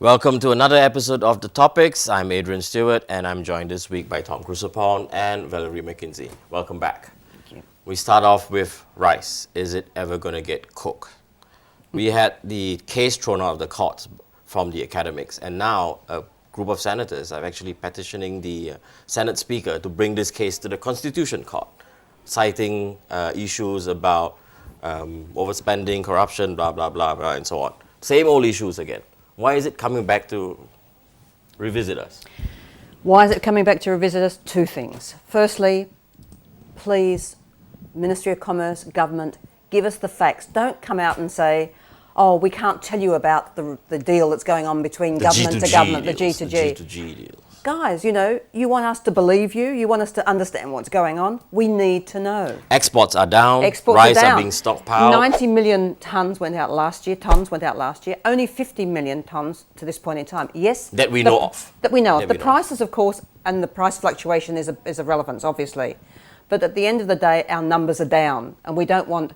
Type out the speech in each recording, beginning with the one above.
Welcome to another episode of The Topics. I'm Adrian Stewart and I'm joined this week by Tom Crusoe and Valerie McKinsey. Welcome back. Thank you. We start off with rice. Is it ever going to get cooked? We had the case thrown out of the courts from the academics, and now a group of senators are actually petitioning the Senate Speaker to bring this case to the Constitution Court, citing issues about overspending, corruption, blah, blah, blah, blah, and so on. Same old issues again. Why is it coming back to revisit us? Why is it coming back to revisit us? Two things. Firstly, please, Ministry of Commerce, government, give us the facts. Don't come out and say, oh, we can't tell you about the deal that's going on between government to government, the G to G. The G2G deals. Guys, you want us to believe you. You want us to understand what's going on. We need to know. Exports are down. Exports rice are down. Being stockpiled. 90 million tonnes went out last year. Only 50 million tonnes to this point in time. Yes. That we know of. That we know of. The prices, of course, and the price fluctuation is of relevance, obviously. But at the end of the day, our numbers are down, and we don't want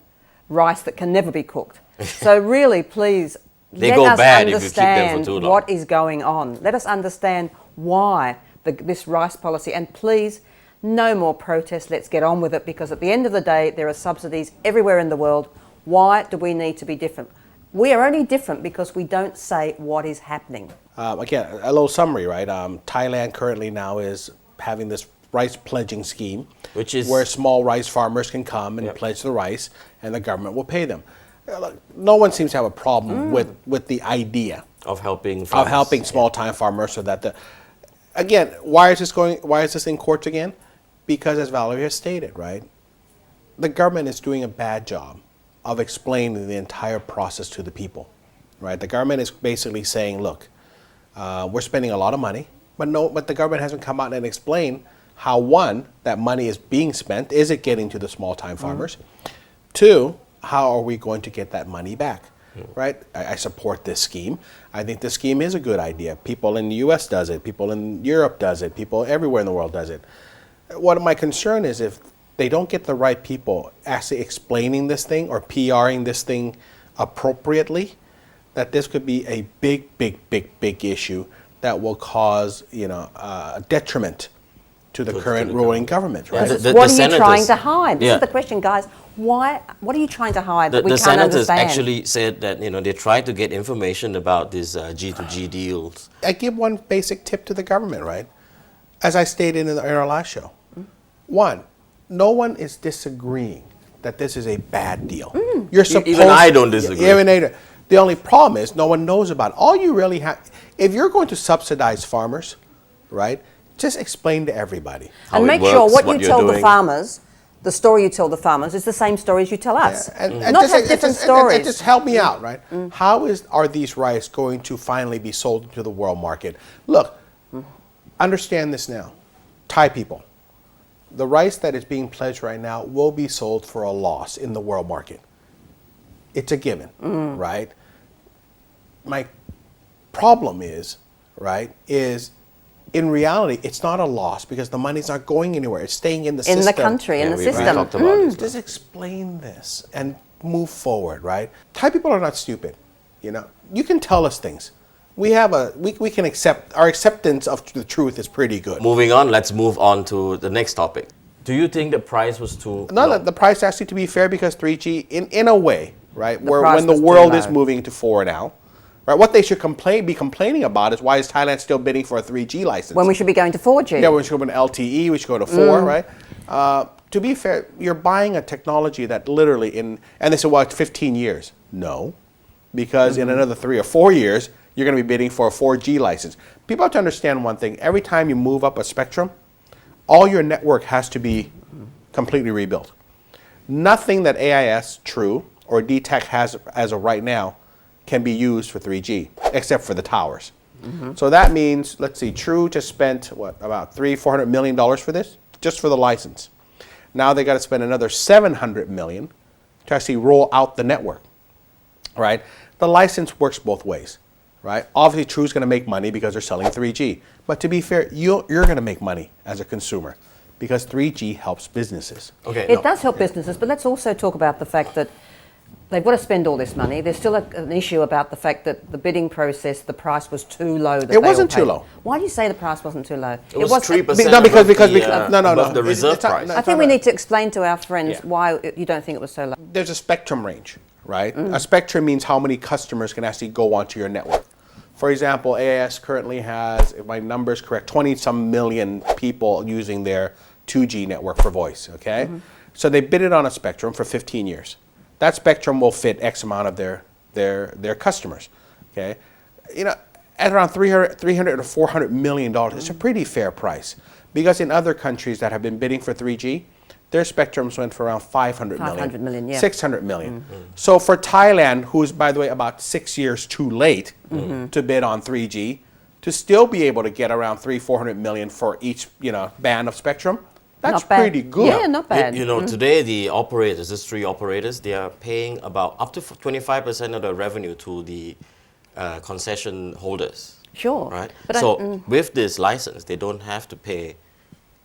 rice that can never be cooked. So really, please, let us understand what is going on. Let us understand why this rice policy, and please, no more protests. Let's get on with it, because at the end of the day, there are subsidies everywhere in the world. Why do we need to be different? We are only different because we don't say what is happening. Again, a little summary, right? Thailand currently now is having this rice pledging scheme, which is where small rice farmers can come and pledge the rice, and the government will pay them. No one seems to have a problem with the idea of helping farmers. Of helping small-time farmers, so that again, why is this in courts again? Because, as Valerie has stated, right, the government is doing a bad job of explaining the entire process to the people, right? The government is basically saying, look, we're spending a lot of money, but the government hasn't come out and explained how, one, that money is being spent. Is it getting to the small-time farmers? Two, how are we going to get that money back? Right? I support this scheme. I think this scheme is a good idea. People in the U.S. does it. People in Europe does it. People everywhere in the world does it. What my concern is, if they don't get the right people actually explaining this thing or PRing this thing appropriately, that this could be a big issue that will cause a detriment to the current ruling government. Right? What are you trying to hide? This is the question, guys. Why? What are you trying to hide that we can't understand? The senators actually said that they tried to get information about these G2G deals. I give one basic tip to the government, right? As I stated in our last show. One, no one is disagreeing that this is a bad deal. You're supposed, even I don't disagree. The only problem is no one knows about it. All you really have, if you're going to subsidize farmers, right, just explain to everybody. And make sure what you tell the farmers, the story you tell the farmers, is the same story as you tell us. Not have different stories. And just help me out, right? How are these rice going to finally be sold to the world market? Look, understand this now. Thai people, the rice that is being pledged right now will be sold for a loss in the world market. It's a given, right? My problem is, in reality, it's not a loss because the money's not going anywhere. It's staying in the system. In the country, in the system. Just explain this and move forward, right? Thai people are not stupid. You can tell us things. We can accept, our acceptance of the truth is pretty good. Moving on, let's move on to the next topic. Do you think the price was too low? The price actually, to be fair, because 3G, in a way, right, when the world is moving to 4 now, right, what they should be complaining about is why is Thailand still bidding for a 3G license? When we should be going to 4G. Yeah, we should go to LTE, we should go to 4, right? To be fair, you're buying a technology that literally and they said, well, it's 15 years. No, because in another 3 or 4 years, you're going to be bidding for a 4G license. People have to understand one thing. Every time you move up a spectrum, all your network has to be completely rebuilt. Nothing that AIS, True, or DTEC has as of right now can be used for 3G, except for the towers. So that means, let's see, True just spent, about $400 million for this, just for the license. Now they got to spend another $700 million to actually roll out the network, right? The license works both ways, right? Obviously, True's going to make money because they're selling 3G. But to be fair, you're going to make money as a consumer because 3G helps businesses. It does help businesses, but let's also talk about the fact that they've got to spend all this money. There's still an issue about the fact that the bidding process, the price was too low. That It wasn't too low. Why do you say the price wasn't too low? It was 3%. No, because above the reserve it's not- price. no, I think we need to explain to our friends Yeah. why you don't think it was so low. There's a spectrum range, right? A spectrum means how many customers can actually go onto your network. For example, AIS currently has, if my number is correct, 20-some million people using their 2G network for voice, okay? So they bid it on a spectrum for 15 years. That spectrum will fit X amount of their customers, okay? You know, at around $300 to $400 million, it's a pretty fair price. Because in other countries that have been bidding for 3G, their spectrums went for around 500 million. 500 million, yeah. 600 million. So for Thailand, who's, by the way, about 6 years too late to bid on 3G, to still be able to get around 400 million for each, band of spectrum, that's Not bad. pretty good. Yeah, not bad. Today the operators, these 3 operators, they are paying about up to 25% of the revenue to the concession holders. Sure. Right? But So with this license, they don't have to pay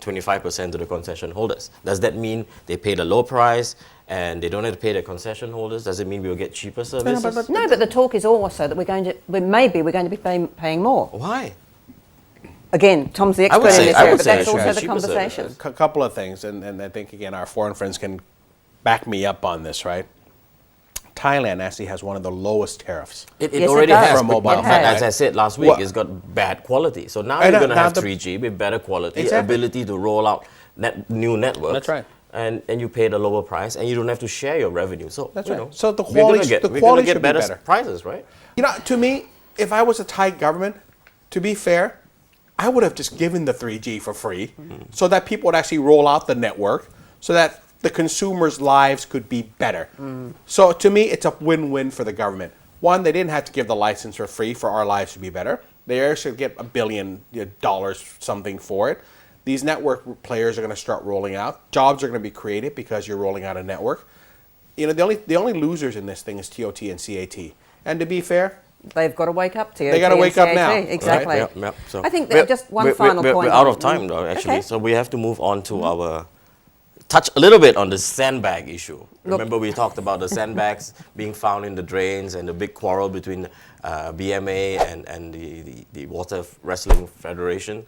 25% to the concession holders. Does that mean they pay the low price and they don't have to pay the concession holders? Does it mean we'll get cheaper services? No, but the talk is also that we're going to be paying more. Why? Again, Tom's the I would expert in say- this I area, would but say that's it should also be the cheaper conversation. services. A couple of things, and I think, again, our foreign friends can back me up on this, right? Thailand actually has one of the lowest tariffs. It Yes, it already does. has. For but mobile in fact, phone. as I said last week, Well- it's got bad quality. So now And you're going to now have the- 3G with better quality, Exactly. ability to roll out new networks. That's right. And you pay the lower price, and you don't have to share your revenue. So That's you right. know, So the we're gonna quality- get, the we're quality gonna get should be better, better. prices, right? To me, if I was a Thai government, to be fair, I would have just given the 3G for free so that people would actually roll out the network so that the consumers' lives could be better. So to me, it's a win-win for the government. One, they didn't have to give the license for free for our lives to be better. They actually get $1 billion something for it. These network players are going to start rolling out. Jobs are going to be created because you're rolling out a network. The only losers in this thing is TOT and CAT. And to be fair, They've got to wake up to They gotta wake up now, right? Exactly. Yep. So I think we're- just one we're- final we're, point. We're out of time, though, actually. Okay. So we have to move on to our touch a little bit on the sandbag issue. Remember, we talked about the sandbags being found in the drains and the big quarrel between BMA and the Water Wrestling Federation.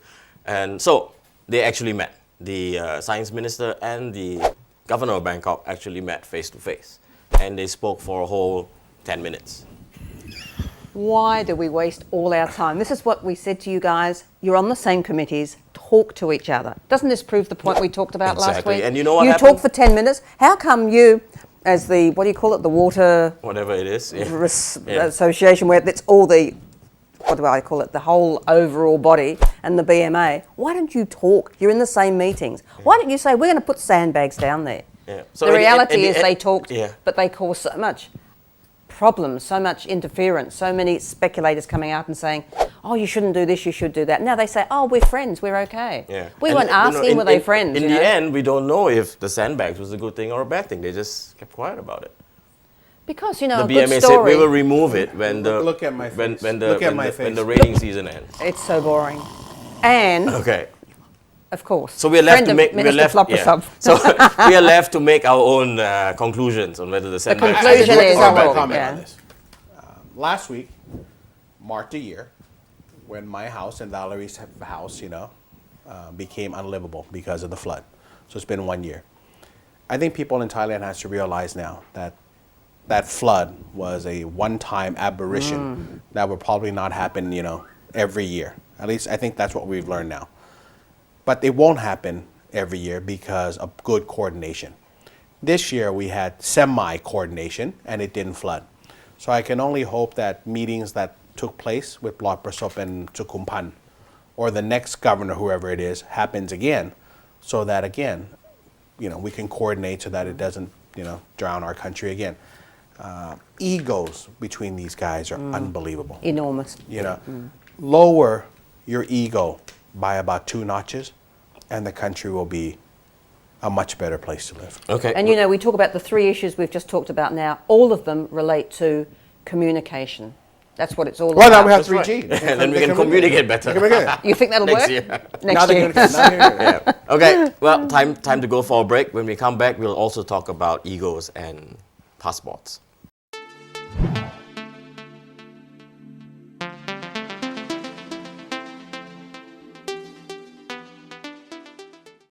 And so they actually met. The science minister and the governor of Bangkok actually met face to face. And they spoke for a whole 10 minutes. Why do we waste all our time? This is what we said to you guys. You're on the same committees. Talk to each other. Doesn't this prove the point we talked about last Exactly. week? And you know what You happened? talk for 10 minutes. How come you, as the, what do you call it, the water Whatever it is. Yeah. association, where it's all the, what do I call it, the whole overall body and the BMA, why don't you talk? You're in the same meetings. Why don't you say, we're going to put sandbags down there? Yeah. The reality is and- they talked, yeah. but they caused so much problems, so much interference, so many speculators coming out and saying, oh, you shouldn't do this, you should do that. Now they say, oh, we're friends, we're okay. Yeah. We And, weren't you know, asking, were they friends? In you the know? end, we don't know if the sandbags was a good thing or a bad thing. They just kept quiet about it. Because, you know, The a good BMA said story, we will remove it when the Look at my face. when the Look at when my the, when face. the rating season ends. it's so boring. And, Okay. of course, So we're left friend to of make Minister Floppersub. So we are left to make our own conclusions on whether the sandbags conclusion good is or I bad will- thing. comment yeah. on this. Last week marked a year when my house and Valerie's house, became unlivable because of the flood. So it's been 1 year. I think people in Thailand has to realize now that that flood was a one-time aberration that will probably not happen, every year. At least I think that's what we've learned now. But it won't happen every year because of good coordination. This year we had semi-coordination and it didn't flood. So I can only hope that meetings that took place with Lord Prasop and Sukhumpan or the next governor, whoever it is, happens again so that again, we can coordinate so that it doesn't, drown our country again. Egos between these guys are unbelievable. Enormous. Lower your ego by about 2 notches and the country will be a much better place to live. Okay. And, we talk about the 3 issues we've just talked about now. All of them relate to communication. That's what it's all Well, about. now we have That's 3G. right. And then we can communicate better. You think that'll Next work? year. Now Next they year. can- now they're here. Yeah. Okay. Well, time to go for a break. When we come back, we'll also talk about egos and passports.